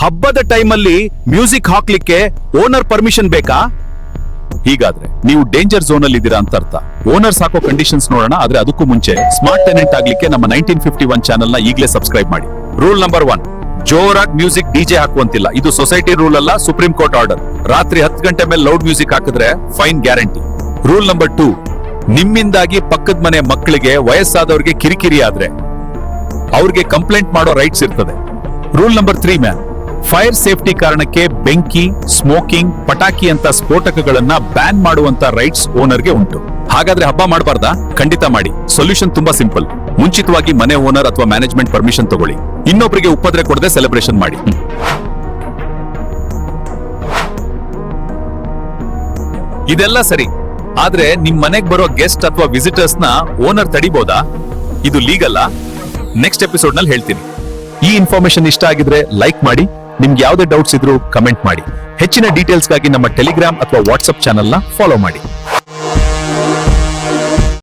ಹಬ್ಬದ ಟೈಮಲ್ಲಿ ಮ್ಯೂಸಿಕ್ ಹಾಕ್ಲಿಕ್ಕೆ ಓನರ್ ಪರ್ಮಿಷನ್ ಬೇಕಾ? ಹೀಗಾದ್ರೆ ನೀವು ಡೇಂಜರ್ ಝೋನ್ ಅಲ್ಲಿ ಇದ್ದೀರಾ ಅಂತ ಅರ್ಥ. ಓನರ್ಸ್ ಹಾಕೋ ಕಂಡೀಷನ್ಸ್ ನೋಡೋಣ. ಆದ್ರೆ ಅದಕ್ಕೂ ಮುಂಚೆ ಸ್ಮಾರ್ಟ್ ಟೆನೆಂಟ್ ಆಗ್ಲಿಕ್ಕೆ ನಮ್ಮ 1951 ಚಾನೆಲ್ ನ ಈಗಲೇ ಸಬ್ಸ್ಕ್ರೈಬ್ ಮಾಡಿ. ರೂಲ್ ನಂಬರ್ 1, ಜೋರಾಗಿ ಮ್ಯೂಸಿಕ್ ಡಿಜೆ ಹಾಕುವಂತಿಲ್ಲ. ಇದು ಸೊಸೈಟಿ ರೂಲ್ ಅಲ್ಲ, ಸುಪ್ರೀಂ ಕೋರ್ಟ್ ಆರ್ಡರ್. ರಾತ್ರಿ 10 ಗಂಟೆ ಮೇಲೆ ಲೌಡ್ ಮ್ಯೂಸಿಕ್ ಹಾಕಿದ್ರೆ ಫೈನ್ ಗ್ಯಾರಂಟಿ. ರೂಲ್ ನಂಬರ್ 2, ನಿಮ್ಮಿಂದಾಗಿ ಪಕ್ಕದ ಮನೆ ಮಕ್ಕಳಿಗೆ ವಯಸ್ಸಾದವ್ರಿಗೆ ಕಿರಿಕಿರಿ ಆದ್ರೆ ಅವ್ರಿಗೆ ಕಂಪ್ಲೇಂಟ್ ಮಾಡೋ ರೈಟ್ಸ್ ಇರ್ತದೆ. Rule number 3 man, fire safety ಕಾರಣಕ್ಕೆ ಬೆಂಕಿ, ಸ್ಮೋಕಿಂಗ್, ಪಟಾಕಿ ಅಂತ ಸ್ಫೋಟಕಗಳನ್ನ ಬ್ಯಾನ್ ಮಾಡುವಂತ ರೈಟ್ಸ್ ಓನರ್ಗೆ ಉಂಟು. ಹಾಗಾದ್ರೆ ಹಬ್ಬ ಮಾಡಬಾರ್ದಾ? ಖಂಡಿತ ಮಾಡಿ. ಸೊಲ್ಯೂಷನ್ ತುಂಬಾ ಸಿಂಪಲ್. ಮುಂಚಿತವಾಗಿ ಮನೆ ಓನರ್ ಅಥವಾ ಮ್ಯಾನೇಜ್ಮೆಂಟ್ ಪರ್ಮಿಷನ್ ತಗೊಳ್ಳಿ. ಇನ್ನೊಬ್ಬರಿಗೆ ಉಪದ್ರೆ ಕೊಡದೆ ಸೆಲೆಬ್ರೇಷನ್ ಮಾಡಿ. ಇದೆಲ್ಲ ಸರಿ, ಆದ್ರೆ ನಿಮ್ ಮನೆಗ್ ಬರೋ ಗೆಸ್ಟ್ ಅಥವಾ ವಿಸಿಟರ್ಸ್ ನ ಓನರ್ ತಡಿಬೋದಾ? ಇದು ಲೀಗಲ್ಲ? ನೆಕ್ಸ್ಟ್ ಎಪಿಸೋಡ್ ನಲ್ಲಿ ಹೇಳ್ತೀನಿ. ಈ ಇನ್ಫಾರ್ಮೇಶನ್ ಇಷ್ಟ ಆಗಿದ್ರೆ ಲೈಕ್ ಮಾಡಿ. ನಿಮ್ಗೆ ಯಾವುದೇ ಡೌಟ್ಸ್ ಇದ್ರೂ ಕಮೆಂಟ್ ಮಾಡಿ. ಹೆಚ್ಚಿನ ಡೀಟೇಲ್ಸ್ಗಾಗಿ ನಮ್ಮ ಟೆಲಿಗ್ರಾಮ್ ಅಥವಾ ವಾಟ್ಸ್ಆಪ್ ಚಾನೆಲ್ ನ ಫಾಲೋ ಮಾಡಿ.